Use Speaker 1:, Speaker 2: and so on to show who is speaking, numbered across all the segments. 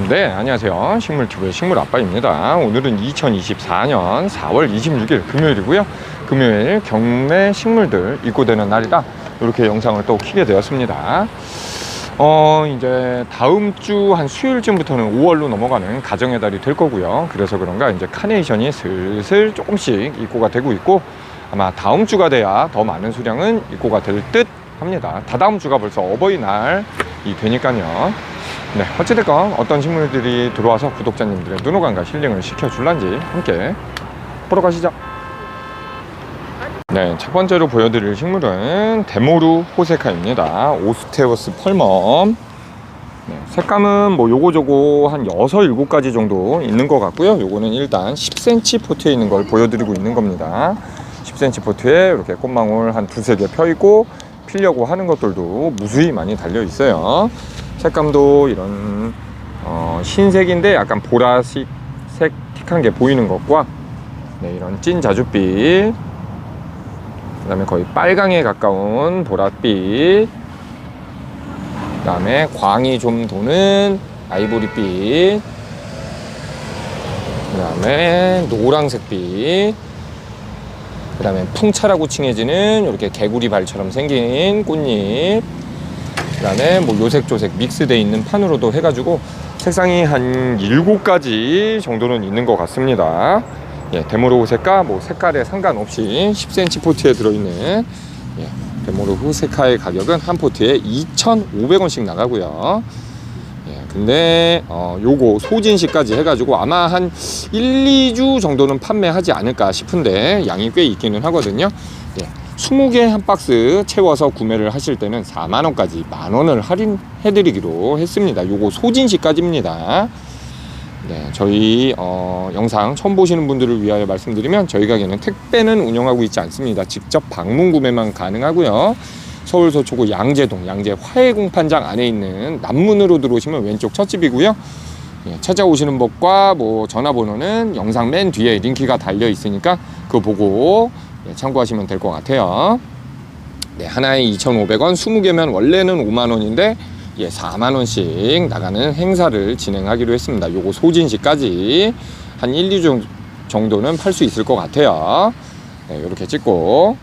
Speaker 1: 네, 안녕하세요. 식물TV의 식물아빠입니다. 오늘은 2024년 4월 26일 금요일이고요. 금요일 경매 식물들 입고되는 날이라 이렇게 영상을 또 켜게 되었습니다. 이제 다음 주 한 수요일쯤부터는 5월로 넘어가는 가정의 달이 될 거고요. 그래서 그런가 이제 카네이션이 슬슬 조금씩 입고가 되고 있고, 아마 다음 주가 돼야 더 많은 수량은 입고가 될 듯 합니다. 다다음 주가 벌써 어버이날이 되니까요. 네, 어찌됐건 어떤 식물들이 들어와서 구독자님들의 눈호강과 힐링을 시켜줄란지 함께 보러 가시죠. 네, 첫 번째로 보여드릴 식물은 데모루 호세카입니다. 오스테오스 펄멈. 네, 색감은 뭐 요거저거 한 6, 7가지 정도 있는 것 같고요. 요거는 일단 10cm 포트에 있는 걸 보여드리고 있는 겁니다. 10cm 포트에 이렇게 꽃망울 한 2, 3개 펴있고, 피려고 하는 것들도 무수히 많이 달려 있어요. 색감도 이런 흰색인데 약간 보라색 틱한 게 보이는 것과, 네, 이런 찐 자줏빛, 그 다음에 거의 빨강에 가까운 보랏빛, 그 다음에 광이 좀 도는 아이보리빛, 그 다음에 노란색빛, 그 다음에 풍차라고 칭해지는 이렇게 개구리 발처럼 생긴 꽃잎, 그 다음에 뭐 요색조색 믹스되어 있는 판으로도 해가지고 색상이 한 7가지 정도는 있는 것 같습니다. 예, 데모루 호세카 뭐 색깔에 상관없이 10cm 포트에 들어있는, 예, 데모루 호세카의 가격은 한 포트에 2,500원씩 나가고요. 예, 근데 요거 소진시까지 해가지고 아마 한 1, 2주 정도는 판매하지 않을까 싶은데 양이 꽤 있기는 하거든요. 예, 20개 한 박스 채워서 구매를 하실 때는 4만원까지 만원을 할인해드리기로 했습니다. 요거 소진시까지입니다. 네, 저희 영상 처음 보시는 분들을 위하여 말씀드리면, 저희 가게는 택배는 운영하고 있지 않습니다. 직접 방문 구매만 가능하고요. 서울 서초구 양재동 양재 화해공판장 안에 있는 남문으로 들어오시면 왼쪽 첫 집이고요. 예, 찾아오시는 법과 뭐 전화번호는 영상 맨 뒤에 링크가 달려 있으니까 그거 보고 참고하시면 될 것 같아요. 네, 하나에 2,500원, 20개면 원래는 5만원인데, 예, 4만원씩 나가는 행사를 진행하기로 했습니다. 요거 소진시까지 한 1, 2주 정도는 팔 수 있을 것 같아요. 네, 이렇게 찍고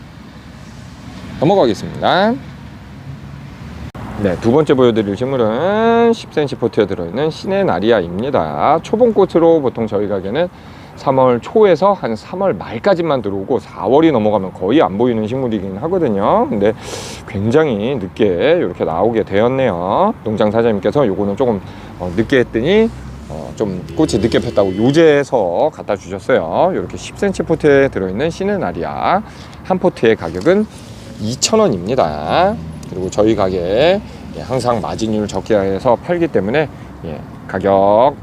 Speaker 1: 넘어가겠습니다. 네, 두 번째 보여드릴 식물은 10cm 포트에 들어있는 시네나리아입니다. 초봉꽃으로 보통 저희 가게는 3월 초에서 한 3월 말까지만 들어오고 4월이 넘어가면 거의 안 보이는 식물이긴 하거든요. 근데 굉장히 늦게 이렇게 나오게 되었네요. 농장 사장님께서 요거는 조금 늦게 했더니 좀 꽃이 늦게 폈다고 요제해서 갖다 주셨어요. 이렇게 10cm 포트에 들어있는 시네나리아 한 포트의 가격은 2,000원입니다. 그리고 저희 가게 항상 마진율 적게 해서 팔기 때문에, 예, 가격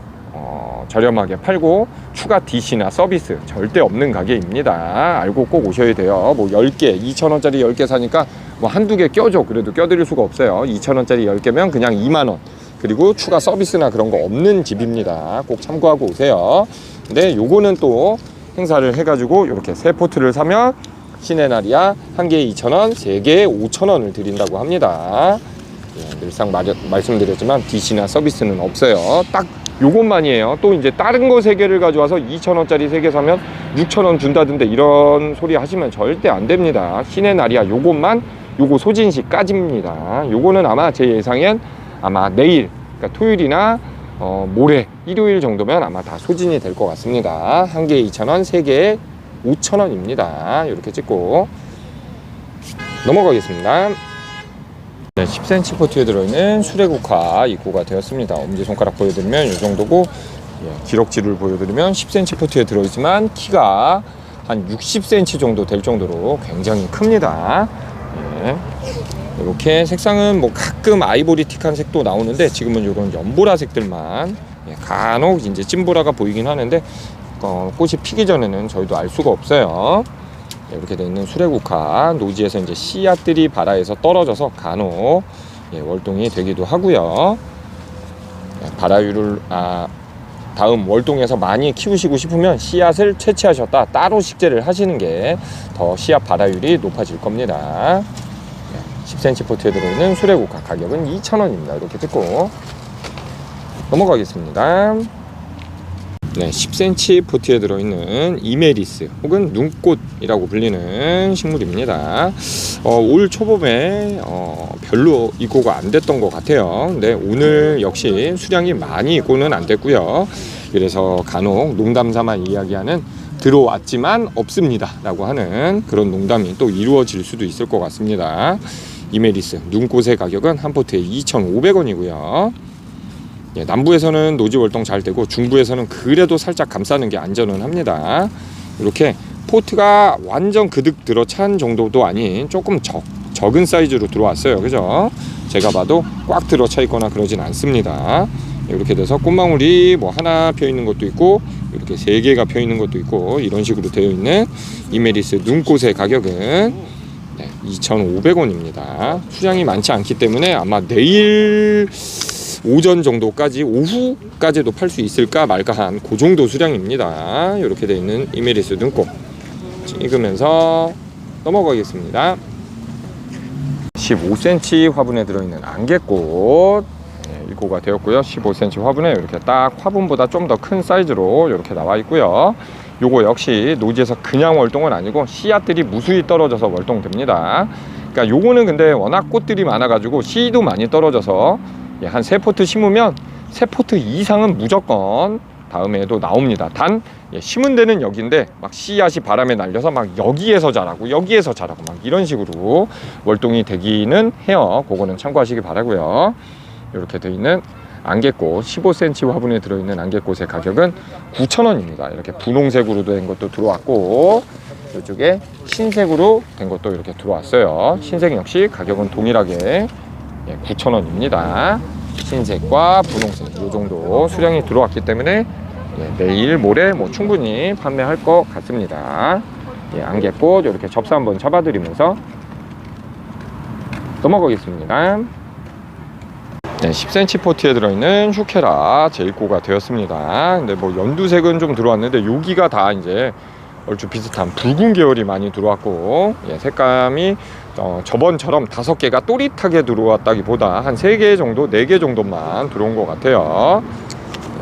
Speaker 1: 저렴하게 팔고 추가 DC나 서비스 절대 없는 가게입니다. 알고 꼭 오셔야 돼요. 뭐 10개 2,000원짜리 10개 사니까 뭐 한두 개 껴줘, 그래도 껴드릴 수가 없어요. 2,000원짜리 10개면 그냥 2만원, 그리고 추가 서비스나 그런 거 없는 집입니다. 꼭 참고하고 오세요. 근데 요거는 또 행사를 해가지고 이렇게 3포트를 사면 시네나리아 한 개에 2,000원, 3개에 5,000원을 드린다고 합니다. 예, 늘상 말씀드렸지만 DC나 서비스는 없어요. 딱 요것만이에요. 또 이제 다른 거 3개를 가져와서 2,000원짜리 3개 사면 6,000원 준다던데 이런 소리 하시면 절대 안 됩니다. 시네나리아 요것만, 요거 소진시까지입니다. 요거는 아마 제 예상엔 아마 내일, 그러니까 토요일이나 모레 일요일 정도면 아마 다 소진이 될 것 같습니다. 한 개에 2,000원, 3개에 5,000원입니다. 이렇게 찍고 넘어가겠습니다. 네, 10cm 포트에 들어있는 수레국화 입고가 되었습니다. 엄지손가락 보여드리면 이 정도고, 예, 기럭지를 보여드리면 10cm 포트에 들어있지만 키가 한 60cm 정도 될 정도로 굉장히 큽니다. 예, 이렇게 색상은 뭐 가끔 아이보리틱한 색도 나오는데 지금은 이런 연보라색들만, 예, 간혹 이제 찐보라가 보이긴 하는데 꽃이 피기 전에는 저희도 알 수가 없어요. 이렇게 되어 있는 수레국화, 노지에서 이제 씨앗들이 바다에서 떨어져서 간혹, 예, 월동이 되기도 하고요. 예, 바라유를 다음 월동에서 많이 키우시고 싶으면 씨앗을 채취하셨다 따로 식재를 하시는 게 더 씨앗 발화율이 높아질 겁니다. 10cm 포트에 들어있는 수레국화 가격은 2,000원입니다. 이렇게 듣고 넘어가겠습니다. 네, 10cm 포트에 들어있는 이메리스 혹은 눈꽃이라고 불리는 식물입니다. 올 초봄에 별로 입고가 안 됐던 것 같아요. 근데 오늘 역시 수량이 많이 입고는 안 됐고요. 그래서 간혹 농담삼아 이야기하는 들어왔지만 없습니다 라고 하는 그런 농담이 또 이루어질 수도 있을 것 같습니다. 이메리스 눈꽃의 가격은 한 포트에 2,500원이고요. 예, 남부에서는 노지 월동 잘 되고 중부에서는 그래도 살짝 감싸는 게 안전은 합니다. 이렇게 포트가 완전 그득 들어찬 정도도 아닌 조금 적은 사이즈로 들어왔어요. 그죠? 제가 봐도 꽉 들어차 있거나 그러진 않습니다. 이렇게 돼서 꽃망울이 뭐 하나 펴 있는 것도 있고 이렇게 3개가 펴 있는 것도 있고 이런 식으로 되어 있는 이메리스 눈꽃의 가격은 2,500원입니다. 수량이 많지 않기 때문에 아마 내일 오전 정도까지 오후까지도 팔 수 있을까 말까 한 그 정도 수량입니다. 이렇게 되어 있는 이메리스 눈꽃 찍으면서 넘어가겠습니다. 15cm 화분에 들어있는 안개꽃 입고가 되었고요. 15cm 화분에 이렇게 딱 화분보다 좀 더 큰 사이즈로 이렇게 나와 있고요. 요거 역시 노지에서 그냥 월동은 아니고 씨앗들이 무수히 떨어져서 월동됩니다. 그러니까 요거는 근데 워낙 꽃들이 많아 가지고 씨도 많이 떨어져서 한 3포트 심으면 3포트 이상은 무조건 다음에도 나옵니다. 단 심은 데는 여기인데 막 씨앗이 바람에 날려서 막 여기에서 자라고 여기에서 자라고 막 이런 식으로 월동이 되기는 해요. 그거는 참고하시기 바라고요. 이렇게 되어 있는 안개꽃 15cm 화분에 들어있는 안개꽃의 가격은 9,000원입니다. 이렇게 분홍색으로 된 것도 들어왔고 이쪽에 흰색으로 된 것도 이렇게 들어왔어요. 흰색 역시 가격은 동일하게 9,000원입니다. 흰색과 분홍색 이 정도 수량이 들어왔기 때문에 내일 모레 뭐 충분히 판매할 것 같습니다. 안개꽃 이렇게 접사 한번 잡아드리면서 넘어가겠습니다. 10cm 포트에 들어있는 슈케라 재입고가 되었습니다. 근데 뭐 연두색은 좀 들어왔는데 여기가 다 이제 얼추 비슷한 붉은 계열이 많이 들어왔고 색감이 저번처럼 5개가 또릿하게 들어왔다기보다 한 3개 정도 4개 정도만 들어온 것 같아요.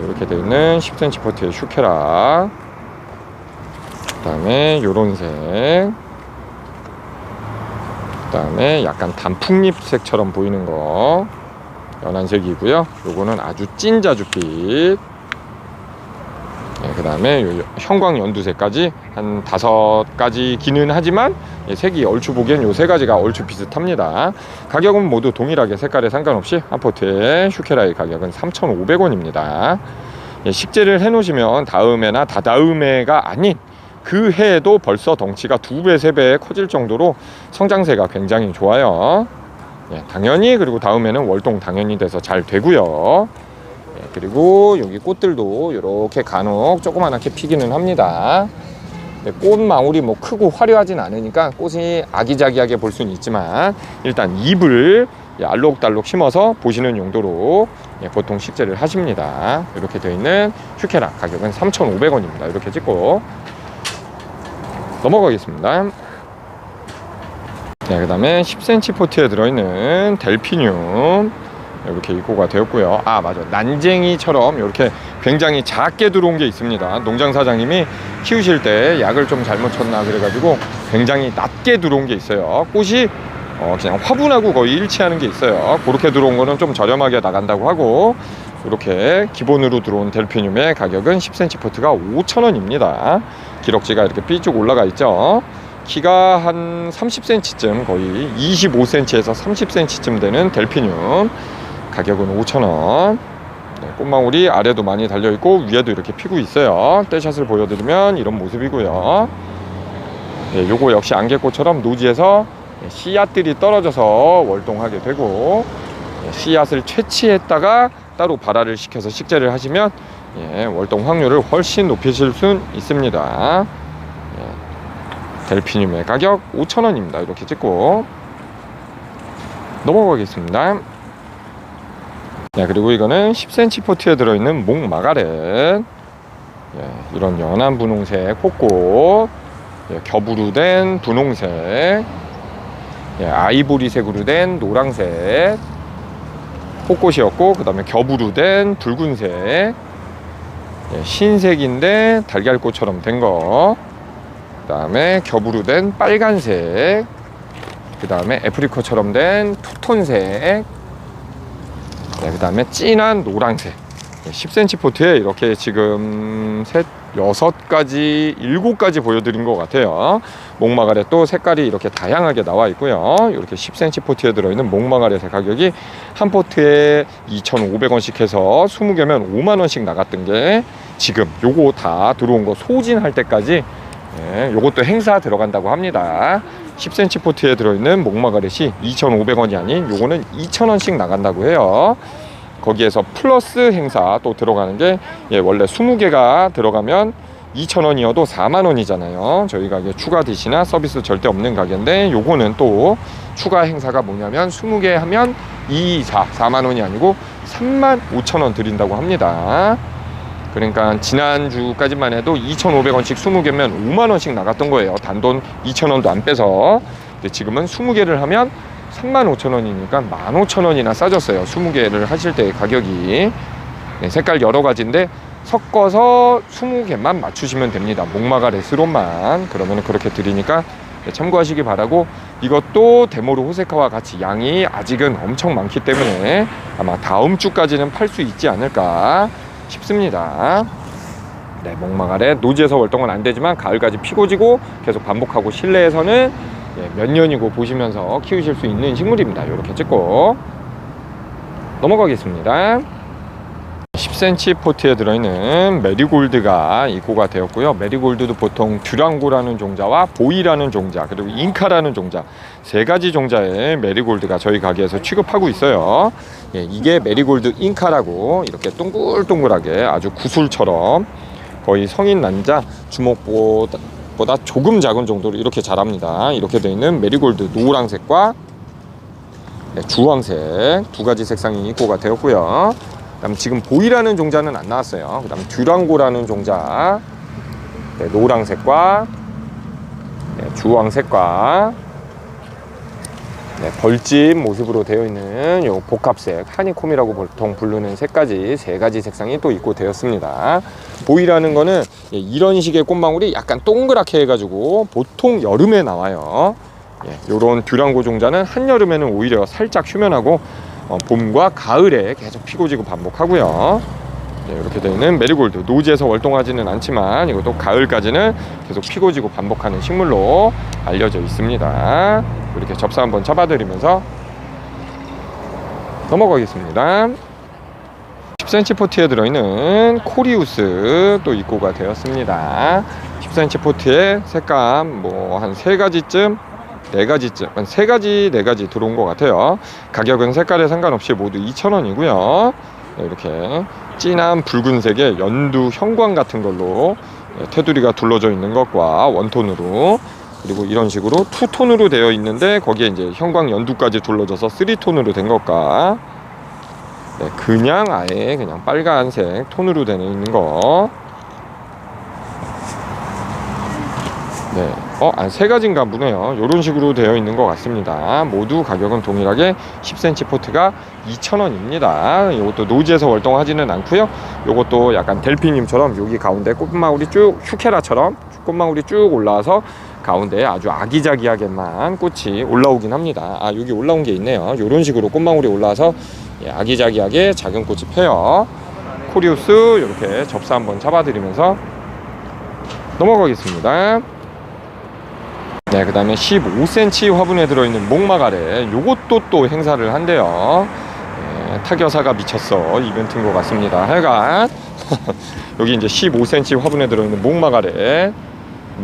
Speaker 1: 이렇게 되어 있는 10cm 포트의 슈케라, 그 다음에 요런색, 그 다음에 약간 단풍잎색처럼 보이는 거 연한색이고요. 요거는 아주 찐 자줏빛, 그 다음에 형광 연두색까지 한 5가지기는 하지만 색이 얼추 보기엔 요 3가지가 얼추 비슷합니다. 가격은 모두 동일하게 색깔에 상관없이 한 포트의 슈케라의 가격은 3,500원입니다. 식재를 해 놓으시면 다음해나 다다음해가 아닌 그 해에도 벌써 덩치가 2배 3배 커질 정도로 성장세가 굉장히 좋아요. 당연히 그리고 다음에는 월동 당연히 돼서 잘 되고요. 그리고 여기 꽃들도 이렇게 간혹 조그맣게 피기는 합니다. 꽃망울이 뭐 크고 화려하진 않으니까 꽃이 아기자기하게 볼 수는 있지만 일단 잎을 알록달록 심어서 보시는 용도로 보통 식재를 하십니다. 이렇게 되어 있는 슈케라 가격은 3,500원입니다. 이렇게 찍고 넘어가겠습니다. 그 다음에 10cm 포트에 들어있는 델피늄 이렇게 입고가 되었고요. 맞아, 난쟁이처럼 이렇게 굉장히 작게 들어온 게 있습니다. 농장 사장님이 키우실 때 약을 좀 잘못 쳤나 그래가지고 굉장히 낮게 들어온 게 있어요. 꽃이 그냥 화분하고 거의 일치하는 게 있어요. 그렇게 들어온 거는 좀 저렴하게 나간다고 하고, 이렇게 기본으로 들어온 델피늄의 가격은 10cm 포트가 5,000원입니다. 기럭지가 이렇게 삐쭉 올라가 있죠. 키가 한 30cm쯤, 거의 25cm에서 30cm쯤 되는 델피늄 가격은 5,000원. 꽃망울이 아래도 많이 달려있고 위에도 이렇게 피고 있어요. 떼샷을 보여드리면 이런 모습이고요. 요거 역시 안개꽃처럼 노지에서 씨앗들이 떨어져서 월동하게 되고, 씨앗을 채취했다가 따로 발화를 시켜서 식재를 하시면 월동 확률을 훨씬 높이실 수 있습니다. 델피늄의 가격 5,000원입니다. 이렇게 찍고 넘어가겠습니다. 그리고 이거는 10cm 포트에 들어있는 목마가렛, 이런 연한 분홍색 꽃꽃, 겹으로 된 분홍색, 아이보리색으로 된 노란색, 꽃꽃이었고, 그 다음에 겹으로 된 붉은색, 예, 흰색인데 달걀꽃처럼 된 거, 그 다음에 겹으로 된 빨간색, 그 다음에 애프리커처럼 된 투톤색, 네, 그 다음에 진한 노란색. 10cm 포트에 이렇게 지금 6가지, 7가지 보여드린 것 같아요. 목마가렛 또 색깔이 이렇게 다양하게 나와 있고요. 이렇게 10cm 포트에 들어있는 목마가렛의 가격이 한 포트에 2,500원씩 해서 20개면 5만원씩 나갔던 게 지금 요거 다 들어온 거 소진할 때까지, 네, 요것도 행사 들어간다고 합니다. 10cm 포트에 들어있는 목마가렛이 2,500원이 아닌 요거는 2,000원씩 나간다고 해요. 거기에서 플러스 행사 또 들어가는 게, 예, 원래 20개가 들어가면 2,000원이어도 40,000원이잖아요. 저희 가게 추가 DC나 서비스 절대 없는 가게인데, 요거는 또 추가 행사가 뭐냐면 20개 하면 4만원이 아니고 35,000원 드린다고 합니다. 그러니까 지난주까지만 해도 2,500원씩 20개면 5만원씩 나갔던 거예요. 단돈 2,000원도 안 빼서. 근데 지금은 20개를 하면 35,000원이니까 15,000원이나 싸졌어요. 20개를 하실 때 가격이. 네, 색깔 여러 가지인데 섞어서 20개만 맞추시면 됩니다. 목마가렛으로만. 그러면 그렇게 드리니까 참고하시기 바라고, 이것도 데모르 호세카와 같이 양이 아직은 엄청 많기 때문에 아마 다음 주까지는 팔 수 있지 않을까 싶습니다. 네, 목마가렛 노지에서 월동은 안 되지만 가을까지 피고 지고 계속 반복하고 실내에서는, 예, 몇 년이고 보시면서 키우실 수 있는 식물입니다. 이렇게 찍고 넘어가겠습니다. 10cm 포트에 들어있는 메리골드가 입고가 되었고요. 메리골드도 보통 듀랑고라는 종자와 보이라는 종자, 그리고 잉카라는 종자, 3가지 종자의 메리골드가 저희 가게에서 취급하고 있어요. 예, 이게 메리골드 잉카라고 이렇게 동글동글하게 아주 구슬처럼 거의 성인 난자 주먹보다 조금 작은 정도로 이렇게 자랍니다. 이렇게 되어 있는 메리골드 노란색과, 네, 주황색 2가지 색상이 입고가 되었고요. 그다음 지금 보이라는 종자는 안 나왔어요. 그다음 듀랑고라는 종자, 네, 노란색과, 네, 주황색과, 네, 벌집 모습으로 되어 있는 요 복합색, 하니콤이라고 보통 부르는 색까지 3가지 색상이 또 입고 되었습니다. 보이라는 거는, 예, 이런 식의 꽃망울이 약간 동그랗게 해가지고 보통 여름에 나와요. 예, 요런 듀랑고 종자는 한여름에는 오히려 살짝 휴면하고, 봄과 가을에 계속 피고 지고 반복하고요. 네, 이렇게 되어 있는 메리골드, 노지에서 월동하지는 않지만 이것도 가을까지는 계속 피고 지고 반복하는 식물로 알려져 있습니다. 이렇게 접사 한번 잡아드리면서 넘어가겠습니다. 10cm 포트에 들어있는 코리우스 또 입고가 되었습니다. 10cm 포트에 색감 뭐 한 3가지쯤 4가지쯤, 한 3가지 4가지 들어온 것 같아요. 가격은 색깔에 상관없이 모두 2,000원이고요. 네, 이렇게 진한 붉은색의 연두 형광 같은 걸로, 네, 테두리가 둘러져 있는 것과 원톤으로, 그리고 이런 식으로 투톤으로 되어 있는데 거기에 이제 형광 연두까지 둘러져서 3톤으로 된 것과, 네, 그냥 아예 그냥 빨간색 톤으로 되어 있는 거, 네, 한 3가지인가 보네요. 이런 식으로 되어 있는 것 같습니다. 모두 가격은 동일하게 10cm 포트가 2,000원입니다. 이것도 노지에서 월동하지는 않고요. 이것도 약간 델피님처럼 여기 가운데 꽃망울이 쭉, 휴케라처럼 꽃망울이 쭉 올라와서 가운데에 아주 아기자기하게만 꽃이 올라오긴 합니다. 아, 여기 올라온 게 있네요. 이런 식으로 꽃망울이 올라와서, 예, 아기자기하게 작은 꽃이 펴요. 코리우스 이렇게 접사 한번 잡아드리면서 넘어가겠습니다. 네, 그 다음에 15cm 화분에 들어있는 목마가렛, 요것도 또 행사를 한대요. 네, 타겨사가 미쳤어 이벤트인 것 같습니다. 하여간 여기 이제 15cm 화분에 들어있는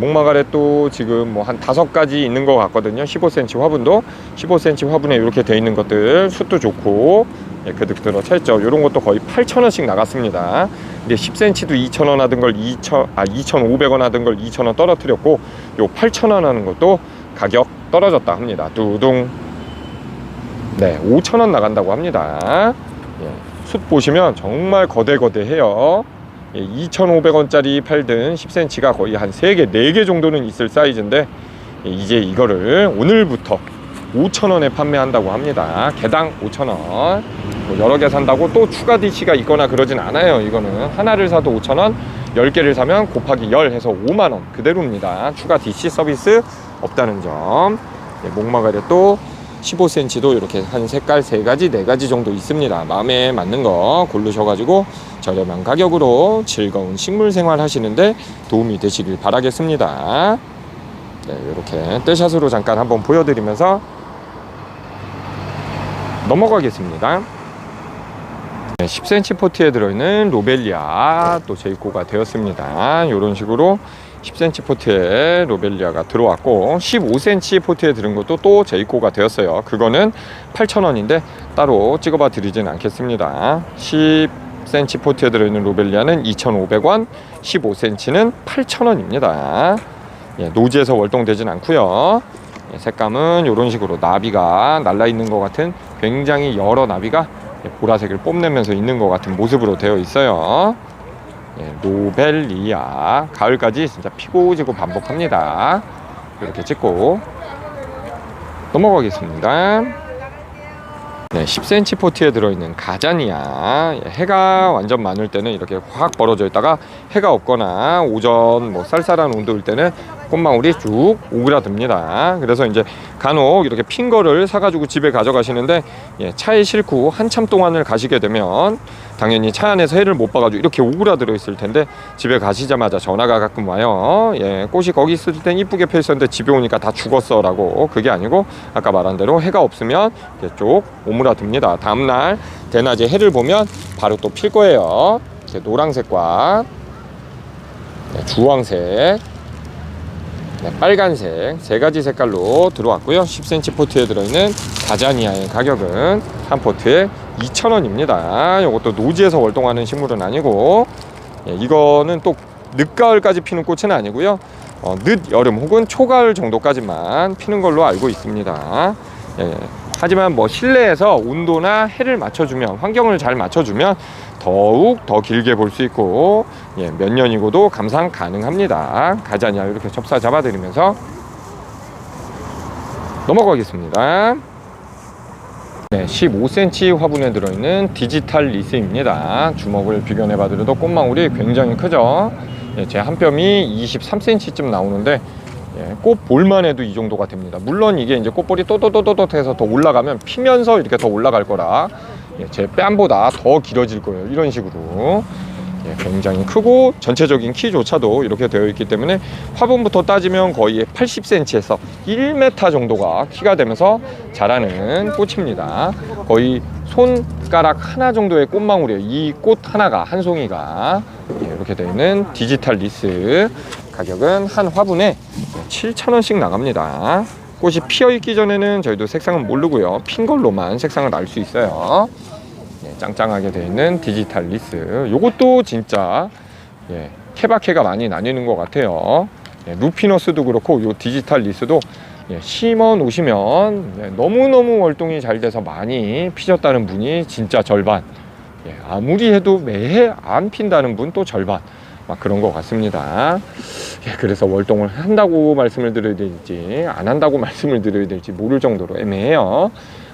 Speaker 1: 목마가렛도 지금 뭐 한 5가지 있는 것 같거든요. 15cm 화분도 15cm 화분에 이렇게 돼 있는 것들 숯도 좋고, 예, 그득 들어차 있죠. 이런 것도 거의 8,000원씩 나갔습니다. 근데 10cm도 2,000원 하던 걸 2,500원 하던 걸 2,000원 떨어뜨렸고, 요 8,000원 하는 것도 가격 떨어졌다 합니다. 두둥. 네, 5,000원 나간다고 합니다. 예, 숯 보시면 정말 거대거대해요. 예, 2,500원짜리 팔든 10cm가 거의 한 3개, 4개 정도는 있을 사이즈인데, 예, 이제 이거를 오늘부터 5,000원에 판매한다고 합니다. 개당 5,000원. 뭐 여러 개 산다고 또 추가 DC가 있거나 그러진 않아요. 이거는 하나를 사도 5,000원, 10개를 사면 곱하기 10 해서 5만원 그대로입니다. 추가 DC 서비스 없다는 점. 목마가리 또 15cm도 이렇게 한 색깔 3가지, 4가지 정도 있습니다. 마음에 맞는 거 고르셔가지고 저렴한 가격으로 즐거운 식물 생활 하시는데 도움이 되시길 바라겠습니다. 네, 이렇게 떼샷으로 잠깐 한번 보여드리면서 넘어가겠습니다. 네, 10cm 포트에 들어있는 로벨리아 또 재입고가 되었습니다. 이런 식으로 10cm 포트에 로벨리아가 들어왔고 15cm 포트에 들은 것도 또 재입고가 되었어요. 그거는 8,000원인데 따로 찍어봐 드리진 않겠습니다. 10cm 포트에 들어있는 로벨리아는 2,500원, 15cm는 8,000원입니다. 예, 노지에서 월동되진 않고요. 예, 색감은 이런 식으로 나비가 날라있는 것 같은 굉장히 여러 나비가 보라색을 뽐내면서 있는 것 같은 모습으로 되어 있어요. 예, 로벨리아 가을까지 진짜 피고 지고 반복합니다. 이렇게 찍고 넘어가겠습니다. 네, 10cm 포트에 들어있는 가자니아. 예, 해가 완전 많을 때는 이렇게 확 벌어져 있다가 해가 없거나 오전 뭐 쌀쌀한 온도일 때는 꽃망울이 쭉 오그라듭니다. 그래서 이제 간혹 이렇게 핀 거를 사가지고 집에 가져가시는데 예, 차에 싣고 한참 동안을 가시게 되면 당연히 차 안에서 해를 못 봐가지고 이렇게 오그라들어 있을 텐데 집에 가시자마자 전화가 가끔 와요. 예, 꽃이 거기 있을 땐 이쁘게 펴 있었는데 집에 오니까 다 죽었어 라고. 그게 아니고 아까 말한 대로 해가 없으면 이렇게 쭉 오므라듭니다. 다음날 대낮에 해를 보면 바로 또 필 거예요. 이렇게 노란색과 네, 주황색, 네, 빨간색 3가지 색깔로 들어왔고요. 10cm 포트에 들어있는 가자니아의 가격은 한 포트에 2,000원입니다. 이것도 노지에서 월동하는 식물은 아니고 예, 이거는 또 늦가을까지 피는 꽃은 아니고요. 늦여름 혹은 초가을 정도까지만 피는 걸로 알고 있습니다. 예, 하지만 뭐 실내에서 온도나 해를 맞춰주면, 환경을 잘 맞춰주면 더욱 더 길게 볼 수 있고 예, 몇 년이고도 감상 가능합니다. 가자니아 이렇게 접사 잡아드리면서 넘어가겠습니다. 네, 15cm 화분에 들어있는 디지털 리스입니다. 주먹을 비견해 봐도 꽃망울이 굉장히 크죠. 예, 제 한 뼘이 23cm쯤 나오는데 예, 꽃 볼만 해도 이 정도가 됩니다. 물론 이게 이제 꽃볼이 또또또또또 해서 더 올라가면 피면서 이렇게 더 올라갈 거라 예, 제 뺨보다 더 길어질 거예요. 이런 식으로 예, 굉장히 크고 전체적인 키조차도 이렇게 되어 있기 때문에 화분부터 따지면 거의 80cm에서 1m 정도가 키가 되면서 자라는 꽃입니다. 거의 손가락 하나 정도의 꽃망울이에요. 이 꽃 하나가, 한 송이가 예, 이렇게 되어 있는 디지털 리스. 가격은 한 화분에 7,000원씩 나갑니다. 꽃이 피어 있기 전에는 저희도 색상은 모르고요. 핀 걸로만 색상을 알 수 있어요. 예, 짱짱하게 되어 있는 디지털 리스. 요것도 진짜 예, 케바케가 많이 나뉘는 것 같아요. 예, 루피너스도 그렇고 요 디지털 리스도 예, 심어 놓으시면 예, 너무너무 월동이 잘 돼서 많이 피셨다는 분이 진짜 절반. 예, 아무리 해도 매해 안 핀다는 분 또 절반. 막 그런 것 같습니다. 예, 그래서 월동을 한다고 말씀을 드려야 될지 안 한다고 말씀을 드려야 될지 모를 정도로 애매해요.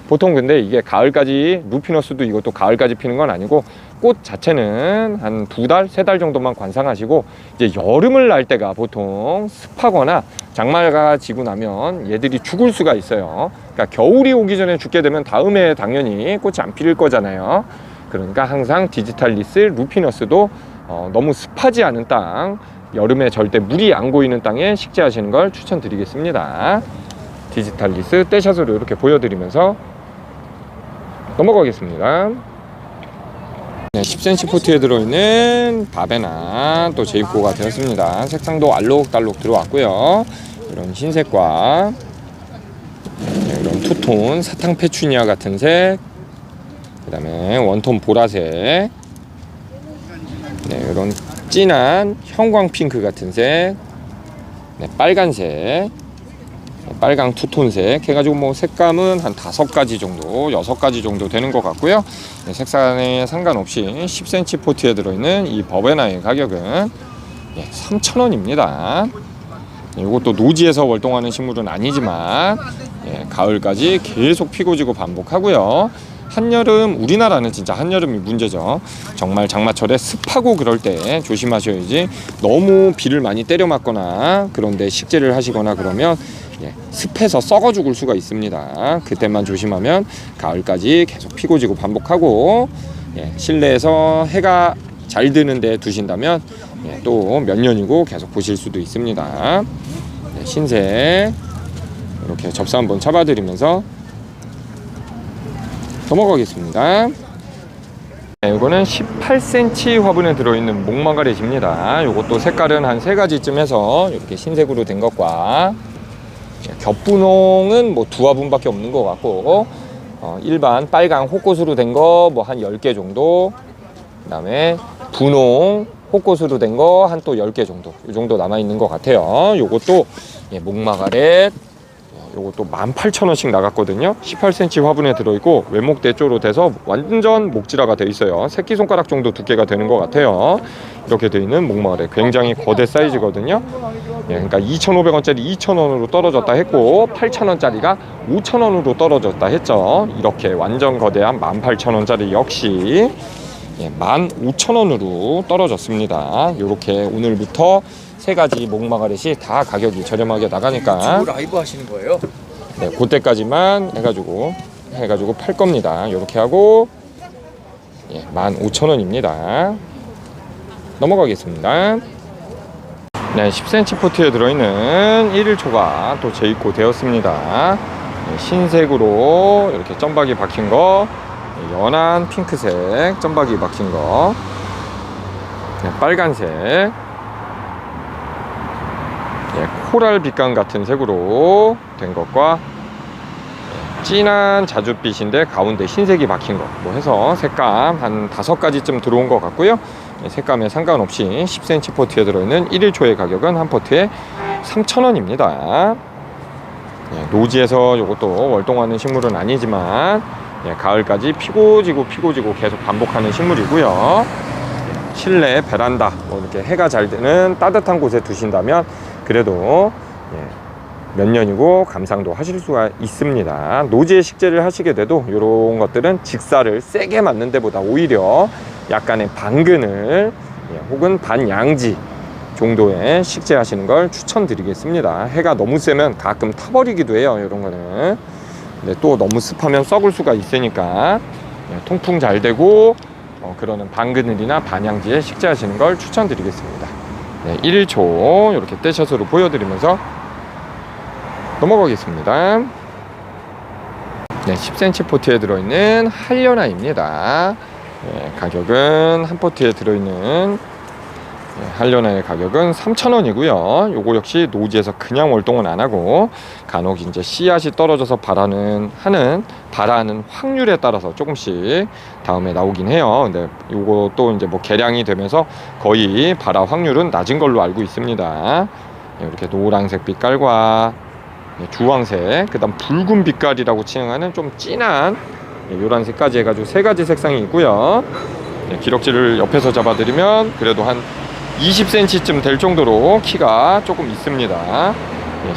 Speaker 1: 보통 근데 이게 가을까지, 루피너스도 이것도 가을까지 피는 건 아니고 꽃 자체는 한 2달, 3달 정도만 관상하시고 이제 여름을 날 때가 보통 습하거나 장마가 지고 나면 얘들이 죽을 수가 있어요. 그러니까 겨울이 오기 전에 죽게 되면 다음에 당연히 꽃이 안 필 거잖아요. 그러니까 항상 디지털 리스, 루피너스도 너무 습하지 않은 땅, 여름에 절대 물이 안 고이는 땅에 식재하시는 걸 추천드리겠습니다. 디지털 리스 떼샷으로 이렇게 보여드리면서 넘어가겠습니다. 네, 10cm 포트에 들어있는 바베나 또 재입고가 되었습니다. 색상도 알록달록 들어왔고요. 이런 흰색과 이런 투톤 사탕 페추니아 같은 색, 그 다음에 원톤 보라색, 네, 이런 진한 형광 핑크 같은 색, 네, 빨간색, 빨강 투톤색 해가지고 뭐 색감은 한 5가지 정도, 6가지 정도 되는 것 같고요. 네, 색상에 상관없이 10cm 포트에 들어있는 이 버베나의 가격은 3,000원입니다. 이것도 노지에서 월동하는 식물은 아니지만 가을까지 계속 피고 지고 반복하고요. 한여름, 우리나라는 진짜 한여름이 문제죠. 정말 장마철에 습하고 그럴 때 조심하셔야지, 너무 비를 많이 때려 맞거나 그런데 식재를 하시거나 그러면 습해서 썩어 죽을 수가 있습니다. 그때만 조심하면 가을까지 계속 피고 지고 반복하고, 실내에서 해가 잘 드는 데 두신다면 또 몇 년이고 계속 보실 수도 있습니다. 신세 이렇게 접사 한번 잡아드리면서 넘어가겠습니다. 이거는 18cm 화분에 들어있는 목마가렛입니다. 이것도 색깔은 한 3가지쯤 해서 이렇게 흰색으로 된 것과, 겹분홍은 뭐 2화분밖에 없는 것 같고, 일반 빨강 호꽃으로 된 거 뭐 한 10개 정도, 그 다음에 분홍 호꽃으로 된 거 한 또 10개 정도, 이 정도 남아있는 것 같아요. 요것도 목마가렛, 요것도 18,000원씩 나갔거든요. 18cm 화분에 들어있고 외목대조로 돼서 완전 목질화가 돼 있어요. 새끼손가락 정도 두께가 되는 것 같아요. 이렇게 돼 있는 목마가렛, 굉장히 거대 사이즈거든요. 그러니까 2,500원짜리 2,000원으로 떨어졌다 했고 8,000원짜리가 5,000원으로 떨어졌다 했죠. 이렇게 완전 거대한 18,000원짜리 역시 15,000원으로 떨어졌습니다. 이렇게 오늘부터 3가지 목마가렛이 다 가격이 저렴하게 나가니까
Speaker 2: 유튜브 라이브 하시는 거예요?
Speaker 1: 네, 그때까지만 해가지고 팔 겁니다. 이렇게 하고 15,000원입니다. 넘어가겠습니다. 네, 10cm 포트에 들어있는 1일초가 또 재입고되었습니다. 신색으로 이렇게 점박이 박힌 거, 연한 핑크색 점박이 박힌 거, 빨간색, 코랄 빛감 같은 색으로 된 것과, 진한 자줏빛인데 가운데 흰색이 박힌 것, 뭐 해서 색감 한 5가지쯤 들어온 것 같고요. 색감에 상관없이 10cm 포트에 들어있는 1일초의 가격은 한 포트에 3,000원입니다. 노지에서 이것도 월동하는 식물은 아니지만 가을까지 피고 지고 계속 반복하는 식물이고요. 실내 베란다, 뭐 이렇게 해가 잘 드는 따뜻한 곳에 두신다면 그래도 몇 년이고 감상도 하실 수가 있습니다. 노지에 식재를 하시게 돼도 이런 것들은 직사를 세게 맞는 데보다 오히려 약간의 반근을 혹은 반양지 정도의 식재 하시는 걸 추천드리겠습니다. 해가 너무 세면 가끔 타버리기도 해요, 이런 거는. 근데 또 너무 습하면 썩을 수가 있으니까 통풍 잘 되고 그러는 반그늘이나 반양지에 식재 하시는 걸 추천드리겠습니다. 1일초 이렇게 떼셔서로 보여드리면서 넘어가겠습니다. 10cm 포트에 들어있는 한려나입니다. 가격은 한 포트에 들어있는 한려나의 가격은 3,000원이고요. 요거 역시 노지에서 그냥 월동은 안 하고 간혹 이제 씨앗이 떨어져서 발하는 확률에 따라서 조금씩 다음에 나오긴 해요. 근데 요거 또 이제 뭐 개량이 되면서 거의 발화 확률은 낮은 걸로 알고 있습니다. 이렇게 노란색 빛깔과 주황색, 그 다음 붉은 빛깔이라고 칭하는 좀 진한 요란색까지 해가지고 3가지 색상이 있고요. 기럭지를 옆에서 잡아드리면 그래도 한 20cm쯤 될 정도로 키가 조금 있습니다.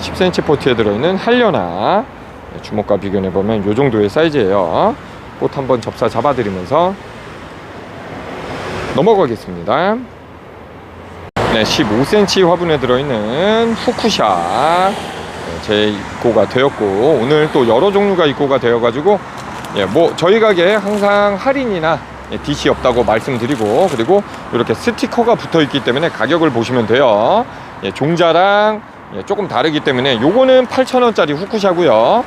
Speaker 1: 10cm 포트에 들어있는 한려나, 주먹과 비교해보면 이 정도의 사이즈예요. 꽃 한번 접사 잡아드리면서 넘어가겠습니다. 15cm 화분에 들어있는 후쿠샤 재입고가 되었고, 오늘 또 여러 종류가 입고가 되어가지고 뭐 저희 가게에 항상 할인이나 DC 없다고 말씀드리고, 그리고 이렇게 스티커가 붙어 있기 때문에 가격을 보시면 돼요. 종자랑 조금 다르기 때문에 요거는 8,000원짜리 후쿠샤고요.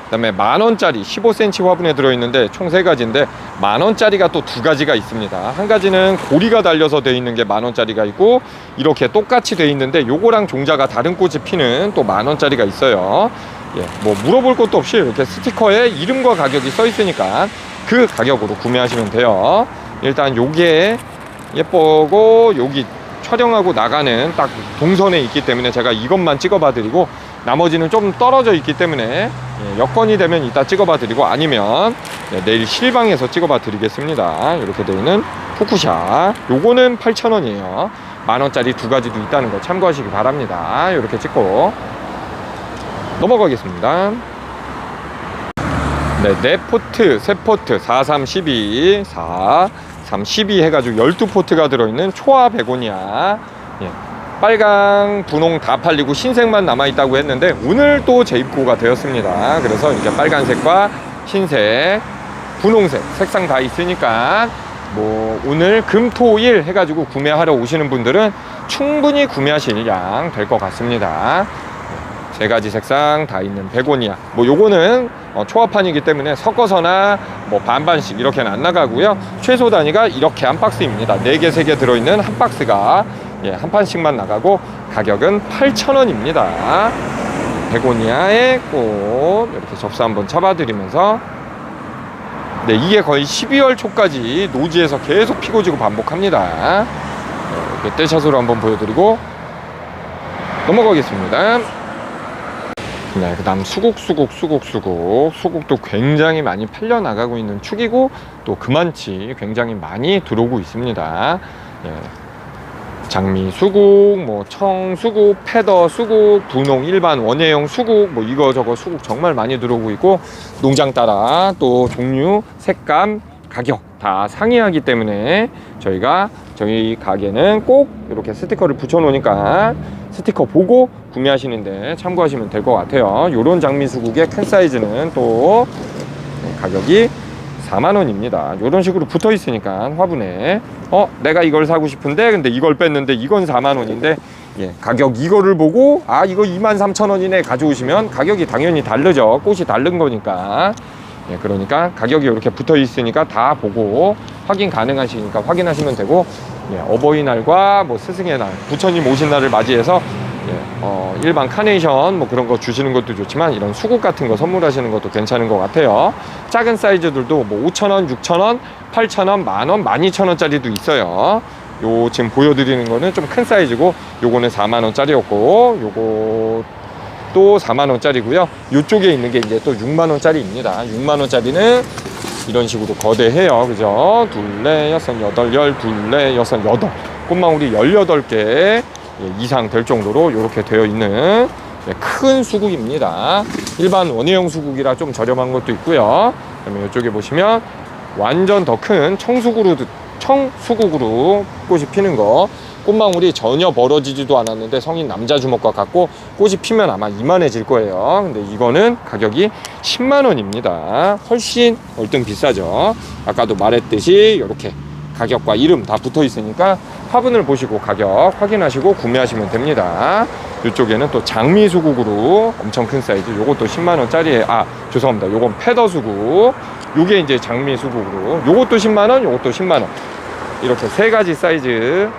Speaker 1: 그 다음에 10,000원짜리 15cm 화분에 들어있는데 총 3가지인데 10,000원짜리가 또 2가지가 있습니다. 한 가지는 고리가 달려서 되어 있는 게 10,000원짜리가 있고, 이렇게 똑같이 되어 있는데 요거랑 종자가 다른 꽃이 피는 또 10,000원짜리가 있어요. 뭐 물어볼 것도 없이 이렇게 스티커에 이름과 가격이 써 있으니까 그 가격으로 구매하시면 돼요. 일단 요게 예쁘고 여기 촬영하고 나가는 딱 동선에 있기 때문에 제가 이것만 찍어봐 드리고, 나머지는 좀 떨어져 있기 때문에 여건이 되면 이따 찍어봐 드리고, 아니면 내일 실방에서 찍어봐 드리겠습니다. 이렇게 되어 있는 후쿠샤, 요거는 8,000원이에요 10,000원짜리 2가지도 있다는 거 참고하시기 바랍니다. 이렇게 찍고 넘어가겠습니다. 네, 4포트, 3포트, 4, 3, 12, 4, 3, 12 해가지고 12포트가 들어있는 초아 베고니아. 예, 빨강, 분홍 다 팔리고 흰색만 남아있다고 했는데 오늘 또 재입고가 되었습니다. 그래서 이제 빨간색과 흰색, 분홍색 색상 다 있으니까 뭐 오늘 금, 토, 일 해가지고 구매하러 오시는 분들은 충분히 구매하실 양 될 것 같습니다. 세 가지 색상 다 있는 베고니아. 뭐 요거는 초합판이기 때문에 섞어서나 뭐 반반씩 이렇게는 안 나가고요. 최소 단위가 이렇게 한 박스입니다. 4개, 3개 들어있는 한 박스가 한 판씩만 나가고 가격은 8,000원입니다. 베고니아의 꽃 이렇게 접수 한번 잡아드리면서 네, 이게 거의 12월 초까지 노지에서 계속 피고 지고 반복합니다. 이렇게 떼샷으로 한번 보여드리고 넘어가겠습니다. 네, 그 다음 수국도 굉장히 많이 팔려나가고 있는 축이고 또 그만치 굉장히 많이 들어오고 있습니다. 예, 장미 수국, 뭐 청수국, 패더 수국, 분홍 일반 원예용 수국, 뭐 이거저거 수국 정말 많이 들어오고 있고 농장 따라 또 종류, 색감, 가격 다 상이하기 때문에 저희 가게는 꼭 이렇게 스티커를 붙여 놓으니까 스티커 보고 구매하시는데 참고하시면 될 것 같아요. 요런 장미 수국의 큰 사이즈는 또 가격이 4만원입니다. 요런 식으로 붙어 있으니까 화분에 내가 이걸 사고 싶은데 근데 이걸 뺐는데 이건 4만원인데 예, 가격 이거를 보고 이거 23,000원이네 가져오시면 가격이 당연히 다르죠. 꽃이 다른 거니까. 예, 그러니까 가격이 이렇게 붙어 있으니까 다 보고 확인 가능하시니까 확인하시면 되고, 예, 어버이날과 뭐 스승의 날, 부처님 오신 날을 맞이해서 일반 카네이션 뭐 그런 거 주시는 것도 좋지만 이런 수국 같은 거 선물하시는 것도 괜찮은 것 같아요. 작은 사이즈들도 뭐 5,000원, 6,000원, 8,000원, 만원, 12,000원짜리도 있어요. 요 지금 보여드리는 거는 좀 큰 사이즈고 요거는 4만원짜리였고 요것도 4만원짜리고요. 요쪽에 있는 게 이제 또 6만원짜리입니다. 6만원짜리는 이런 식으로 거대해요. 그죠? 둘레, 여섯, 여덟, 열, 둘레, 여섯, 여덟. 꽃망울이 18개 이상 될 정도로 이렇게 되어 있는 큰 수국입니다. 일반 원예용 수국이라 좀 저렴한 것도 있고요. 그다음에 이쪽에 보시면 완전 더 큰 청수국으로 꽃이 피는 거, 꽃망울이 전혀 벌어지지도 않았는데 성인 남자 주먹과 같고 꽃이 피면 아마 이만해질 거예요. 근데 이거는 가격이 10만원입니다. 훨씬 월등 비싸죠. 아까도 말했듯이 이렇게 가격과 이름 다 붙어 있으니까 화분을 보시고 가격 확인하시고 구매하시면 됩니다. 이쪽에는 또 장미 수국으로 엄청 큰 사이즈, 요것도 10만원짜리에 죄송합니다, 요건 패더 수국, 요게 이제 장미 수국으로 요것도 10만원, 요것도 10만원, 이렇게 세 가지 사이즈,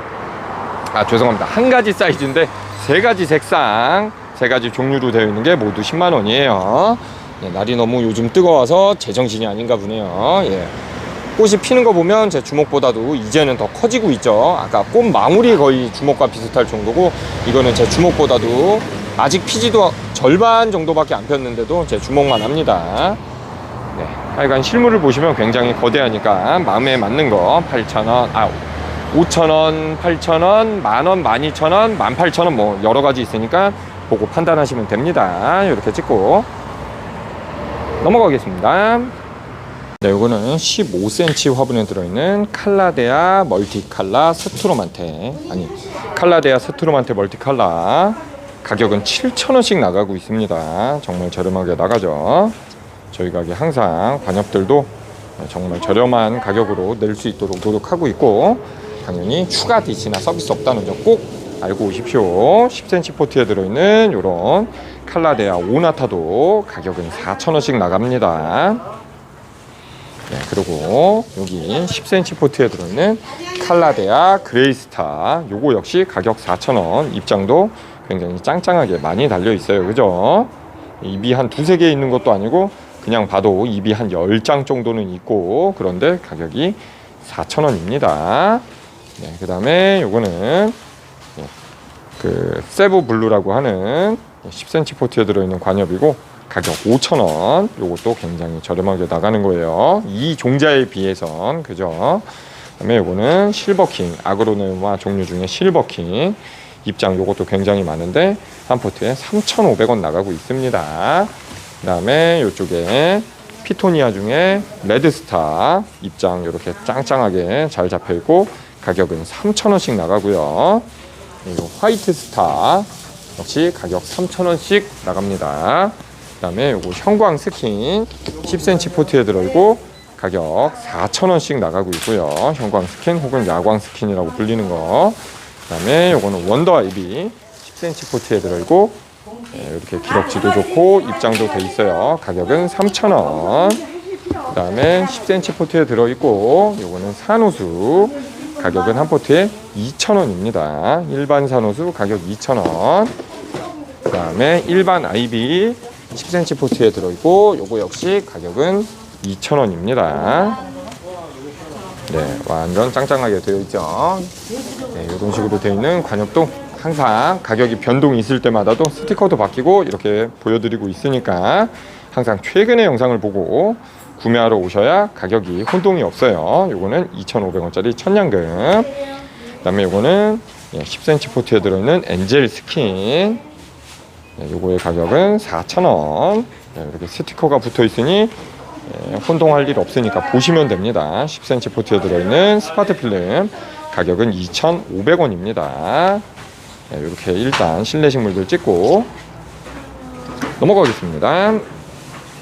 Speaker 1: 죄송합니다, 한 가지 사이즈인데 세 가지 색상, 세 가지 종류로 되어 있는 게 모두 10만원이에요. 예, 날이 너무 요즘 뜨거워서 제정신이 아닌가 보네요. 예. 꽃이 피는 거 보면 제 주먹보다도 이제는 더 커지고 있죠. 아까 꽃망울이 거의 주먹과 비슷할 정도고, 이거는 제 주먹보다도 아직 피지도 절반 정도밖에 안 폈는데도 제 주먹만 합니다. 네, 하여간 실물을 보시면 굉장히 거대하니까 마음에 맞는 거 8,000원, 5,000원, 8,000원, 만원, 12,000원, 18,000원 뭐 여러 가지 있으니까 보고 판단하시면 됩니다. 이렇게 찍고 넘어가겠습니다. 네, 이거는 15cm 화분에 들어있는 칼라데아 멀티칼라 스트로만테, 칼라데아 스트로만테 멀티칼라, 가격은 7,000원씩 나가고 있습니다. 정말 저렴하게 나가죠. 저희 가게 항상 관엽들도 정말 저렴한 가격으로 낼 수 있도록 노력하고 있고, 당연히 추가 DC나 서비스 없다는 점 꼭 알고 오십시오. 10cm 포트에 들어있는 이런 칼라데아 오나타도 가격은 4,000원씩 나갑니다. 네, 그리고 여기 10cm 포트에 들어있는 칼라데아 그레이스타, 요거 역시 가격 4,000원, 입장도 굉장히 짱짱하게 많이 달려 있어요. 그죠? 잎이 한 두세 개 있는 것도 아니고 그냥 봐도 잎이 한 10장 정도는 있고, 그런데 가격이 4,000원입니다. 네, 그 다음에 요거는 그 세부 블루라고 하는 10cm 포트에 들어있는 관엽이고 가격 5,000원. 요것도 굉장히 저렴하게 나가는 거예요, 이 종자에 비해선. 그죠? 그다음에 요거는 실버킹, 아그로네마 종류 중에 실버킹, 입장 요것도 굉장히 많은데 한 포트에 3,500원 나가고 있습니다. 그 다음에 요쪽에 피토니아 중에 레드스타 입장 이렇게 짱짱하게 잘 잡혀 있고 가격은 3,000원씩 나가고요. 그리고 화이트 스타 역시 가격 3,000원씩 나갑니다. 그 다음에 요거 형광 스킨 10cm 포트에 들어있고 가격 4,000원씩 나가고 있고요. 형광 스킨 혹은 야광 스킨이라고 불리는 거. 그 다음에 요거는 원더 아이비 10cm 포트에 들어있고 이렇게 기럭지도 좋고 입장도 돼 있어요. 가격은 3,000원. 그 다음에 10cm 포트에 들어있고 요거는 산호수 가격은 한 포트에 2,000원입니다. 일반 산호수 가격 2,000원. 그 다음에 일반 아이비 10cm 포트에 들어있고 요거 역시 가격은 2,000원입니다. 네, 완전 짱짱하게 되어 있죠. 네, 이런 식으로 되어 있는 관엽도 항상 가격이 변동이 있을 때마다도 스티커도 바뀌고 이렇게 보여드리고 있으니까 항상 최근의 영상을 보고 구매하러 오셔야 가격이 혼동이 없어요. 요거는 2,500원짜리 천냥금. 그 다음에 요거는 10cm 포트에 들어있는 엔젤 스킨. 요거의 가격은 4,000원. 이렇게 스티커가 붙어 있으니 혼동할 일 없으니까 보시면 됩니다. 10cm 포트에 들어있는 스파트 필름 가격은 2,500원입니다. 이렇게 일단 실내 식물들 찍고 넘어가겠습니다.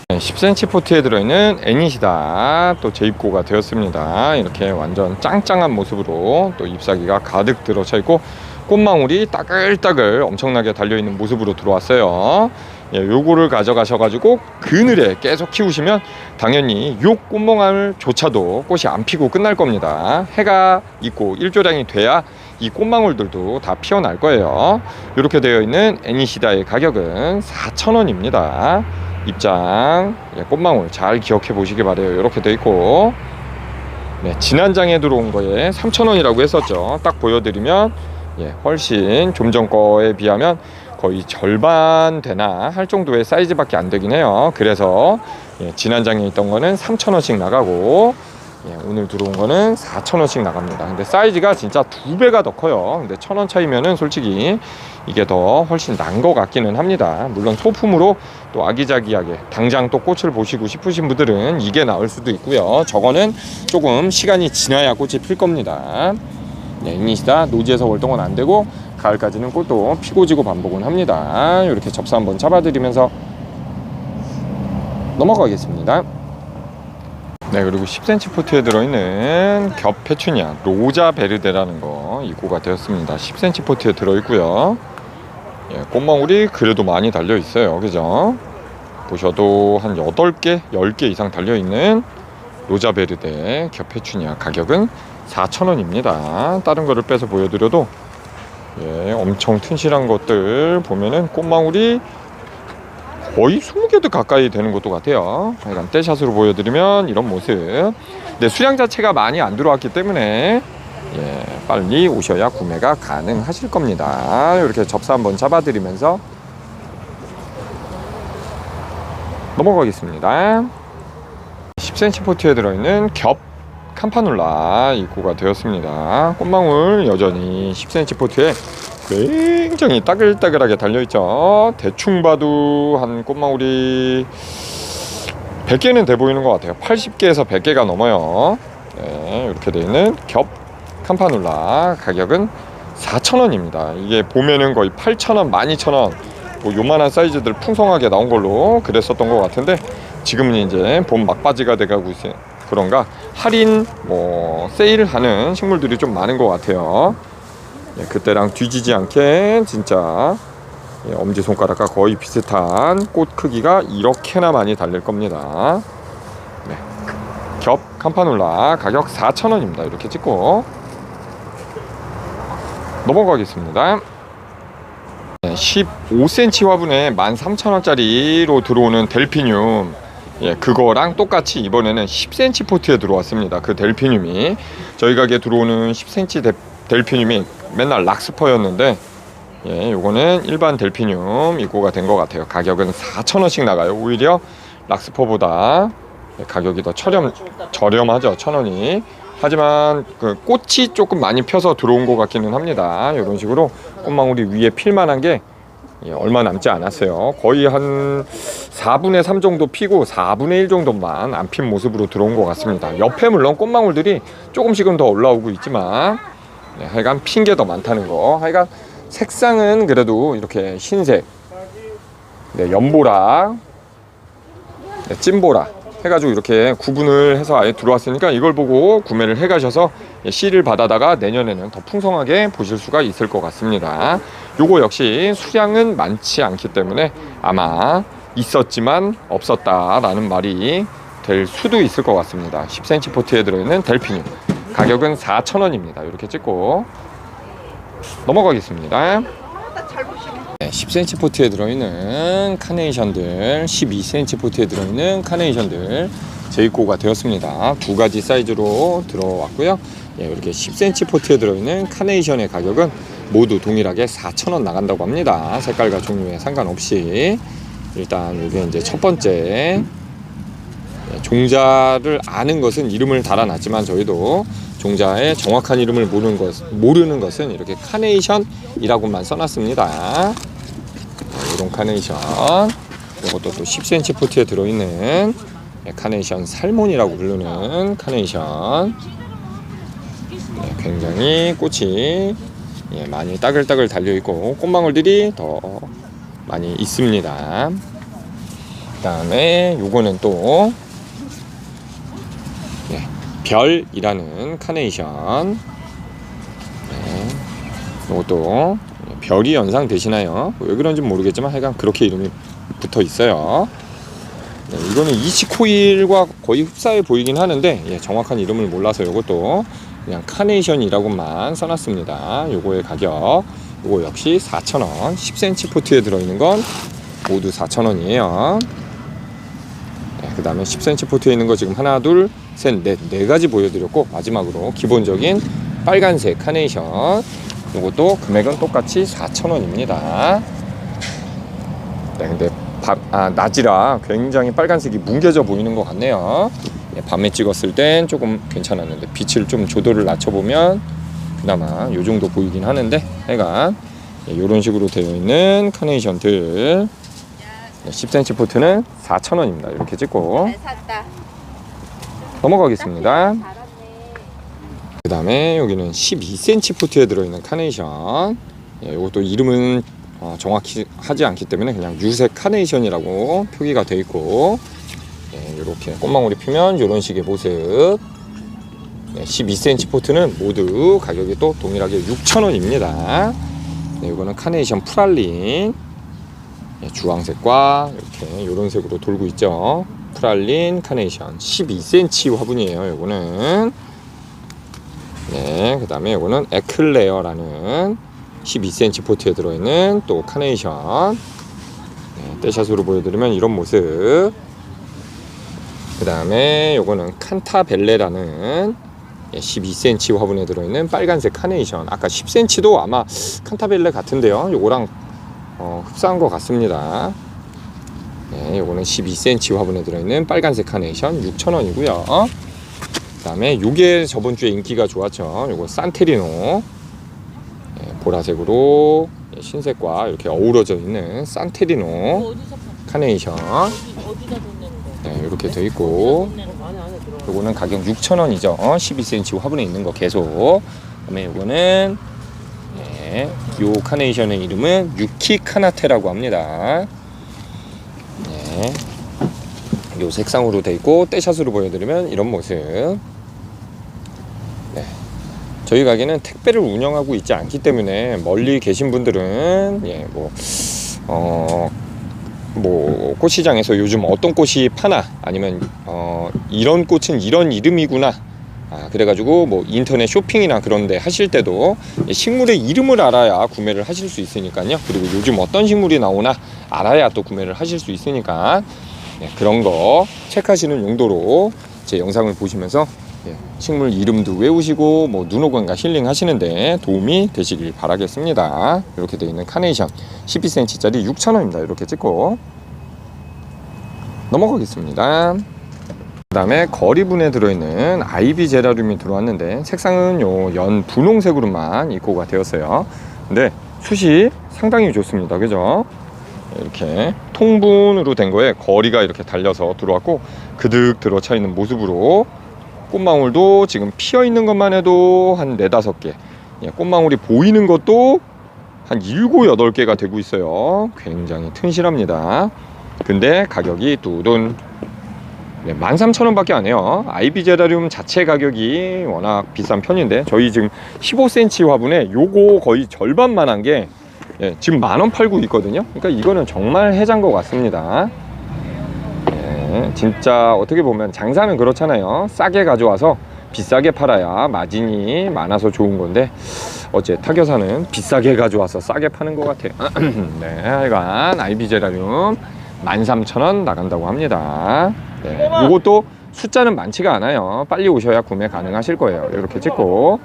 Speaker 1: 10cm 포트에 들어있는 애니시다 또 재입고가 되었습니다. 이렇게 완전 짱짱한 모습으로 또 잎사귀가 가득 들어차 있고 꽃망울이 따글따글 엄청나게 달려있는 모습으로 들어왔어요. 요거를 가져가셔가지고 그늘에 계속 키우시면 당연히 요 꽃망울조차도 꽃이 안 피고 끝날 겁니다. 해가 있고 일조량이 돼야 이 꽃망울들도 다 피어날 거예요. 이렇게 되어 있는 애니시다의 가격은 4,000원입니다. 입장 꽃망울 잘 기억해 보시기 바래요. 이렇게 되어 있고 지난 장에 들어온 거에 3,000원이라고 했었죠. 딱 보여드리면 훨씬 좀 전 거에 비하면 거의 절반 되나 할 정도의 사이즈밖에 안 되긴 해요. 그래서 지난 장에 있던 거는 3,000원씩 나가고 오늘 들어온 거는 4,000원씩 나갑니다. 근데 사이즈가 진짜 2배가 더 커요. 근데 1,000원 차이면은 솔직히 이게 더 훨씬 난 것 같기는 합니다. 물론 소품으로 또 아기자기하게 당장 또 꽃을 보시고 싶으신 분들은 이게 나을 수도 있고요. 저거는 조금 시간이 지나야 꽃이 필 겁니다. 애니시다 노지에서 월동은 안 되고 가을까지는 꽃도 피고 지고 반복은 합니다. 이렇게 접사 한번 잡아드리면서 넘어가겠습니다. 네, 그리고 10cm 포트에 들어있는 겹 페추니아 로자 베르데라는 거 입고가 되었습니다. 10cm 포트에 들어있고요. 꽃망울이 그래도 많이 달려 있어요. 그죠? 보셔도 한 8개, 10개 이상 달려있는 로자 베르데 겹 페추니아 가격은 4,000원입니다. 다른 거를 빼서 보여드려도 엄청 튼실한 것들 보면은 꽃망울이 거의 20개도 가까이 되는 것도 같아요. 약간 떼샷으로 보여드리면 이런 모습. 근데 수량 자체가 많이 안 들어왔기 때문에 빨리 오셔야 구매가 가능하실 겁니다. 이렇게 접사 한번 잡아드리면서 넘어가겠습니다. 10cm 포트에 들어있는 겹 캄파눌라 입고가 되었습니다. 꽃망울 여전히 10cm 포트에 굉장히 따글따글하게 달려있죠. 대충 봐도 한 꽃망울이 100개는 돼 보이는 것 같아요. 80개에서 100개가 넘어요. 이렇게 되어 있는 겹 캄파눌라 가격은 4,000원입니다. 이게 보면은 거의 8,000원, 12,000원 뭐 요만한 사이즈들 풍성하게 나온 걸로 그랬었던 것 같은데 지금은 이제 봄 막바지가 돼가고 있어요. 그런가 할인 세일하는 식물들이 좀 많은 것 같아요. 그때랑 뒤지지 않게 진짜 엄지손가락과 거의 비슷한 꽃 크기가 이렇게나 많이 달릴 겁니다. 겹 캄파눌라 가격 4,000원입니다. 이렇게 찍고 넘어가겠습니다. 15cm 화분에 13,000원짜리로 들어오는 델피늄 그거랑 똑같이 이번에는 10cm 포트에 들어왔습니다. 그 델피늄이 저희 가게에 들어오는 10cm 델피늄이 맨날 락스퍼였는데 요거는 일반 델피늄 입고가 된 것 같아요. 가격은 4,000원씩 나가요. 오히려 락스퍼보다 가격이 더 저렴하죠. 1,000원이. 하지만 그 꽃이 조금 많이 펴서 들어온 것 같기는 합니다. 이런 식으로 꽃망울이 위에 필만한 게 예, 얼마 남지 않았어요. 거의 한 4분의 3 정도 피고 4분의 1 정도만 안 핀 모습으로 들어온 것 같습니다. 옆에 물론 꽃망울들이 조금씩은 더 올라오고 있지만 네, 하여간 핀 게 더 많다는 거. 하여간 색상은 그래도 이렇게 흰색, 네, 연보라, 네, 찐보라 해가지고 이렇게 구분을 해서 아예 들어왔으니까 이걸 보고 구매를 해가셔서 씨를 받아다가 내년에는 더 풍성하게 보실 수가 있을 것 같습니다. 요거 역시 수량은 많지 않기 때문에 아마 있었지만 없었다라는 말이 될 수도 있을 것 같습니다. 10cm 포트에 들어있는 델피늄 가격은 4,000원입니다. 이렇게 찍고 넘어가겠습니다. 네, 10cm 포트에 들어있는 카네이션들, 12cm 포트에 들어있는 카네이션들 재입고가 되었습니다. 두 가지 사이즈로 들어왔고요. 예, 이렇게 10cm 포트에 들어있는 카네이션의 가격은 모두 동일하게 4,000원 나간다고 합니다. 색깔과 종류에 상관없이. 일단 이게 이제 첫 번째, 종자를 아는 것은 이름을 달아놨지만 저희도 종자의 정확한 이름을 모르는 것은 이렇게 카네이션이라고만 써놨습니다. 이런 카네이션, 이것도 또 10cm 포트에 들어있는 카네이션 살몬이라고 부르는 카네이션. 네, 굉장히 꽃이 많이 따글따글 달려있고 꽃망울들이 더 많이 있습니다. 그 다음에 요거는 또 별이라는 카네이션. 네, 이것도 별이 연상되시나요? 왜 그런지 모르겠지만 하여간 그렇게 이름이 붙어 있어요. 네, 이거는 이치코일과 거의 흡사해 보이긴 하는데 정확한 이름을 몰라서 이것도 그냥 카네이션이라고만 써놨습니다. 요거의 가격, 요거 역시 4,000원. 10cm 포트에 들어있는 건 모두 4,000원이에요. 그 다음에 10cm 포트에 있는 거 지금 하나, 둘, 셋, 넷, 네 가지 보여드렸고, 마지막으로 기본적인 빨간색 카네이션, 이것도 금액은 똑같이 4,000원입니다. 네, 근데 낮이라 굉장히 빨간색이 뭉개져 보이는 것 같네요. 밤에 찍었을 땐 조금 괜찮았는데 빛을 좀 조도를 낮춰보면 그나마 요 정도 보이긴 하는데, 하여간 이런 식으로 되어 있는 카네이션들 10cm 포트는 4,000원입니다. 이렇게 찍고 넘어가겠습니다. 그 다음에 여기는 12cm 포트에 들어있는 카네이션. 이것도 이름은 정확히 하지 않기 때문에 그냥 유색 카네이션이라고 표기가 되어 있고, 이렇게 꽃망울이 피면 이런 식의 모습. 12cm 포트는 모두 가격이 또 동일하게 6,000원입니다. 이거는 카네이션 프랄린. 주황색과 이렇게 이런 색으로 돌고 있죠. 프랄린 카네이션 12cm 화분이에요. 요거는. 네, 그 다음에 요거는 에클레어라는 12cm 포트에 들어있는 또 카네이션. 네, 떼샷으로 보여드리면 이런 모습. 그 다음에 요거는 칸타벨레라는 12cm 화분에 들어있는 빨간색 카네이션. 아까 10cm도 아마 칸타벨레 같은데요. 요거랑 흡사한 것 같습니다. 네, 요거는 12cm 화분에 들어있는 빨간색 카네이션 6,000원이고요. 그 다음에 요게 저번주에 인기가 좋았죠. 요거 산테리노. 네, 보라색으로 흰색과 이렇게 어우러져 있는 산테리노 카네이션. 네, 이렇게 되어 있고, 요거는 가격 6,000원이죠. 12cm 화분에 있는 거 계속. 그다음에 요거는 요 카네이션의 이름은 유키 카나테라고 합니다. 네, 요 색상으로 되어 있고 떼샷으로 보여드리면 이런 모습. 네, 저희 가게는 택배를 운영하고 있지 않기 때문에 멀리 계신 분들은 뭐 꽃시장에서 요즘 어떤 꽃이 파나, 아니면 이런 꽃은 이런 이름이구나, 그래가지고 뭐 인터넷 쇼핑이나 그런데 하실 때도 식물의 이름을 알아야 구매를 하실 수 있으니까요. 그리고 요즘 어떤 식물이 나오나 알아야 또 구매를 하실 수 있으니까 그런 거 체크하시는 용도로 제 영상을 보시면서 식물 이름도 외우시고 뭐 눈호강과 힐링 하시는데 도움이 되시길 바라겠습니다. 이렇게 되어 있는 카네이션 12cm짜리 6,000원입니다. 이렇게 찍고 넘어가겠습니다. 그 다음에 거리분에 들어있는 아이비 제라늄이 들어왔는데 색상은 요 연 분홍색으로만 입고가 되었어요. 근데 숱이 상당히 좋습니다. 그죠? 이렇게 통분으로 된 거에 거리가 이렇게 달려서 들어왔고 그득 들어차 있는 모습으로 꽃망울도 지금 피어 있는 것만 해도 한 4, 5개, 꽃망울이 보이는 것도 한 7, 8개가 되고 있어요. 굉장히 튼실합니다. 근데 가격이 뚜둔 13,000원 밖에 안 해요. 아이비 제라늄 자체 가격이 워낙 비싼 편인데 저희 지금 15cm 화분에 요거 거의 절반만 한 게 지금 10,000원 팔고 있거든요. 그러니까 이거는 정말 해자인 것 같습니다. 진짜 어떻게 보면 장사는 그렇잖아요. 싸게 가져와서 비싸게 팔아야 마진이 많아서 좋은 건데 어째 타교사는 비싸게 가져와서 싸게 파는 것 같아요. 네, 하여간 아이비 제라늄 13,000원 나간다고 합니다. 네, 이것도 숫자는 많지가 않아요. 빨리 오셔야 구매 가능하실 거예요. 이렇게 찍고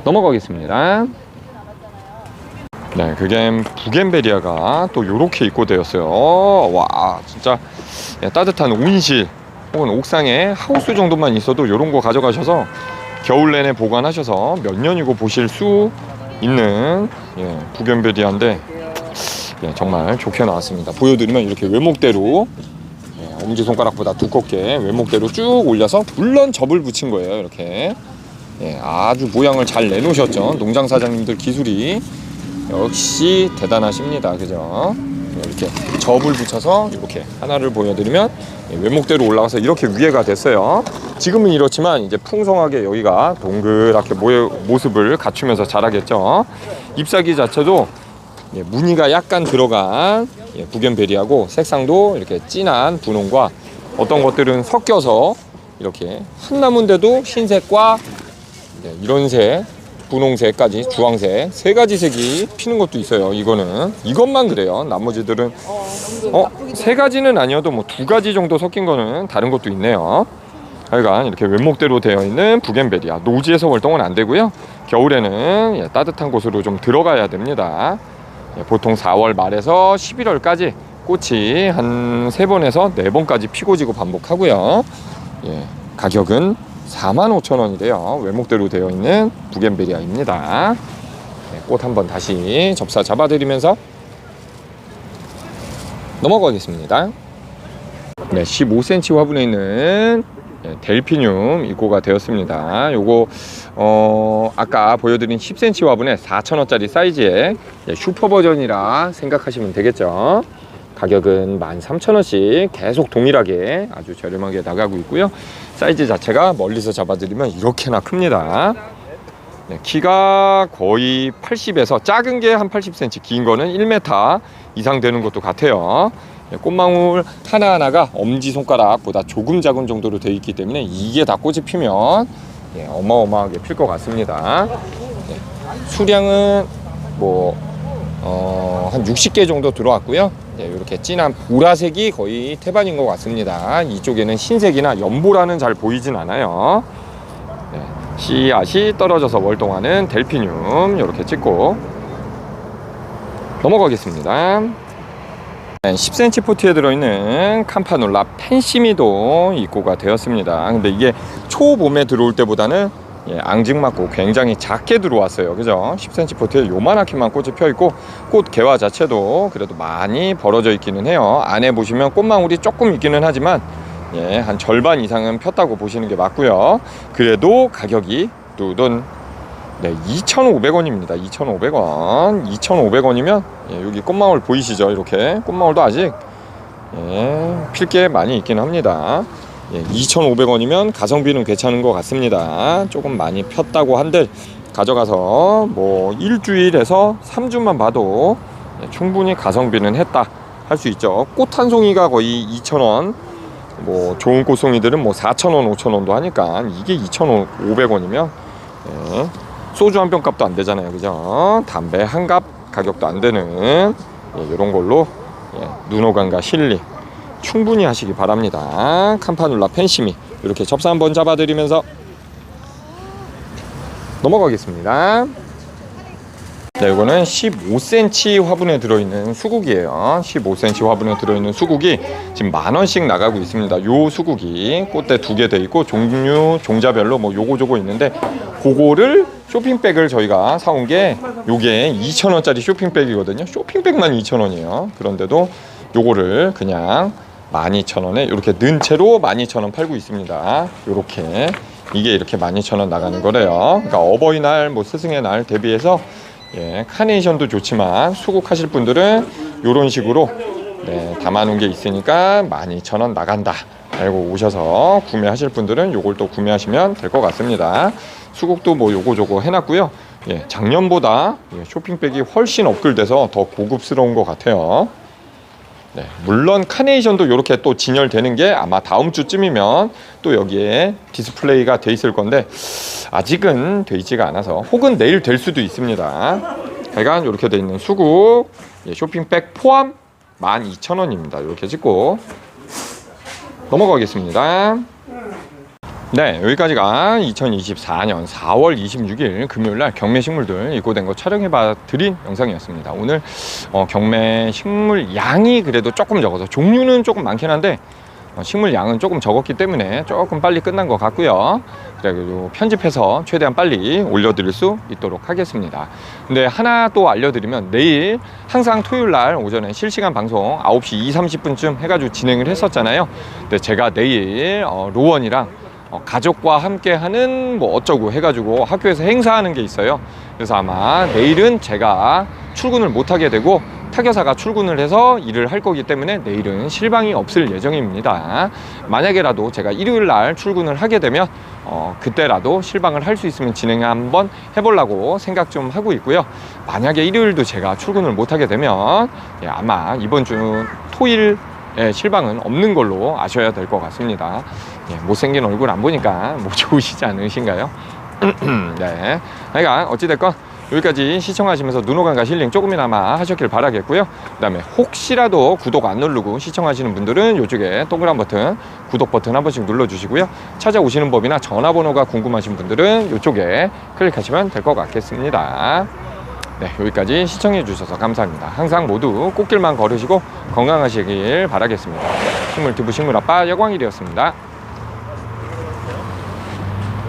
Speaker 1: 넘어가겠습니다. 네, 그게 부겐베리아가 또 요렇게 입고되었어요. 와, 진짜 따뜻한 온실 혹은 옥상에 하우스 정도만 있어도 요런 거 가져가셔서 겨울 내내 보관하셔서 몇 년이고 보실 수 있는 부겐베리아인데 정말 좋게 나왔습니다. 보여드리면 이렇게 외목대로 엄지손가락보다 두껍게 외목대로 쭉 올려서 물론 접을 붙인 거예요. 이렇게 아주 모양을 잘 내놓으셨죠. 농장 사장님들 기술이 역시 대단하십니다. 그죠? 이렇게 접을 붙여서 이렇게 하나를 보여드리면 외목대로 올라가서 이렇게 위에가 됐어요. 지금은 이렇지만 이제 풍성하게 여기가 동그랗게 모습을 갖추면서 자라겠죠. 잎사귀 자체도 무늬가 약간 들어간 부겐베리아고 색상도 이렇게 진한 분홍과 어떤 것들은 섞여서 이렇게 한 나무인데도 흰색과 이런 색, 분홍색까지 주황색 3가지 색이 피는 것도 있어요. 이것만 그래요. 나머지들은 3가지는 아니어도 뭐 2가지 정도 섞인 거는 다른 것도 있네요. 하여간 이렇게 외목대로 되어 있는 부겐베리아 노지에서 활동은 안 되고요. 겨울에는 따뜻한 곳으로 좀 들어가야 됩니다. 보통 4월 말에서 11월까지 꽃이 한 3번에서 4번까지 피고 지고 반복하고요. 가격은 45,000원이래요. 외목대로 되어 있는 부겐베리아입니다. 꽃 한번 다시 접사 잡아드리면서 넘어가겠습니다. 15cm 화분에 있는 델피늄 입고가 되었습니다. 요거 아까 보여드린 10cm 화분에 4,000원짜리 사이즈의 슈퍼 버전이라 생각하시면 되겠죠. 가격은 13,000원씩 계속 동일하게 아주 저렴하게 나가고 있고요. 사이즈 자체가 멀리서 잡아드리면 이렇게나 큽니다. 키가 거의 80에서 작은 게 한 80cm, 긴 거는 1m 이상 되는 것도 같아요. 꽃망울 하나하나가 엄지손가락보다 조금 작은 정도로 되어 있기 때문에 이게 다 꽃이 피면 어마어마하게 필 것 같습니다. 수량은 한 60개 정도 들어왔고요. 이렇게 진한 보라색이 거의 태반인 것 같습니다. 이쪽에는 흰색이나 연보라는 잘 보이진 않아요. 씨앗이 떨어져서 월동하는 델피늄 이렇게 찍고 넘어가겠습니다. 10cm 포트에 들어있는 캄파놀라 펜시미도 입고가 되었습니다. 근데 이게 초봄에 들어올 때보다는 앙증맞고 굉장히 작게 들어왔어요. 그죠? 10cm 포트에 요만하게만 꽃이 펴있고 꽃 개화 자체도 그래도 많이 벌어져 있기는 해요. 안에 보시면 꽃망울이 조금 있기는 하지만 한 절반 이상은 폈다고 보시는 게 맞고요. 그래도 가격이 뚜둔 2,500원입니다. 2,500원. 2,500원이면 여기 꽃망울 보이시죠? 이렇게 꽃망울도 아직 필 게 많이 있긴 합니다. 2,500원이면 가성비는 괜찮은 것 같습니다. 조금 많이 폈다고 한들 가져가서 뭐 일주일에서 3주만 봐도 충분히 가성비는 했다 할 수 있죠. 꽃 한 송이가 거의 2,000원, 뭐 좋은 꽃송이들은 뭐 4,000원, 5,000원도 하니까 이게 2,500원이면 소주 한 병 값도 안 되잖아요. 그죠? 담배 한 갑 가격도 안 되는 이런 걸로 눈호강과 실리 충분히 하시기 바랍니다. 캄파놀라 펜시미 이렇게 접사 한번 잡아드리면서 넘어가겠습니다. 이거는 15cm 화분에 들어있는 수국이에요. 15cm 화분에 들어있는 수국이 지금 10,000원씩 나가고 있습니다. 요 수국이 꽃대 2개 돼 있고 종류 종자별로 뭐 요거 저거 있는데 그거를 쇼핑백을 저희가 사온 게 요게 2,000원짜리 쇼핑백이거든요. 쇼핑백만 2,000원이에요. 그런데도 요거를 그냥 12,000원에 이렇게 넣은 채로 12,000원 팔고 있습니다. 요렇게 이게 이렇게 12,000원 나가는 거래요. 그러니까 어버이날 뭐 스승의 날 대비해서 예, 카네이션도 좋지만 수국하실 분들은 요런 식으로 네, 담아놓은 게 있으니까 12,000원 나간다 알고 오셔서 구매하실 분들은 요걸 또 구매하시면 될 것 같습니다. 수국도 뭐 요거저거 해놨고요. 예, 작년보다 예, 쇼핑백이 훨씬 업글돼서 더 고급스러운 것 같아요. 네, 물론 카네이션도 이렇게 또 진열되는 게 아마 다음 주쯤이면 또 여기에 디스플레이가 돼 있을 건데 아직은 돼 있지가 않아서 혹은 내일 될 수도 있습니다. 하여간 이렇게 돼 있는 수국 예, 쇼핑백 포함 12,000원입니다. 이렇게 찍고 넘어가겠습니다. 네, 여기까지가 2024년 4월 26일 금요일날 경매식물들 입고된 거 촬영해봐 드린 영상이었습니다. 오늘 경매 식물 양이 그래도 조금 적어서 종류는 조금 많긴 한데 식물 양은 조금 적었기 때문에 조금 빨리 끝난 것 같고요. 그래도 편집해서 최대한 빨리 올려드릴 수 있도록 하겠습니다. 근데 하나 또 알려드리면 내일 항상 토요일날 오전에 실시간 방송 9시 20, 30분쯤 해가지고 진행을 했었잖아요. 근데 제가 내일 로원이랑 가족과 함께 하는 뭐 어쩌고 해가지고 학교에서 행사하는 게 있어요. 그래서 아마 내일은 제가 출근을 못하게 되고 타교사가 출근을 해서 일을 할 거기 때문에 내일은 실방이 없을 예정입니다. 만약에라도 제가 일요일 날 출근을 하게 되면 그때라도 실방을 할 수 있으면 진행 한번 해보려고 생각 좀 하고 있고요. 만약에 일요일도 제가 출근을 못하게 되면 예, 아마 이번 주 토일 실방은 없는 걸로 아셔야 될 것 같습니다. 예, 못생긴 얼굴 안 보니까 뭐 좋으시지 않으신가요? 네, 그러니까 어찌됐건 여기까지 시청하시면서 눈호강과 힐링 조금이나마 하셨길 바라겠고요. 그 다음에 혹시라도 구독 안 누르고 시청하시는 분들은 이쪽에 동그란 버튼 구독 버튼 한 번씩 눌러주시고요. 찾아오시는 법이나 전화번호가 궁금하신 분들은 이쪽에 클릭하시면 될 것 같겠습니다. 네, 여기까지 시청해 주셔서 감사합니다. 항상 모두 꽃길만 걸으시고 건강하시길 바라겠습니다. 식물튜브 식물아빠 여광일이었습니다.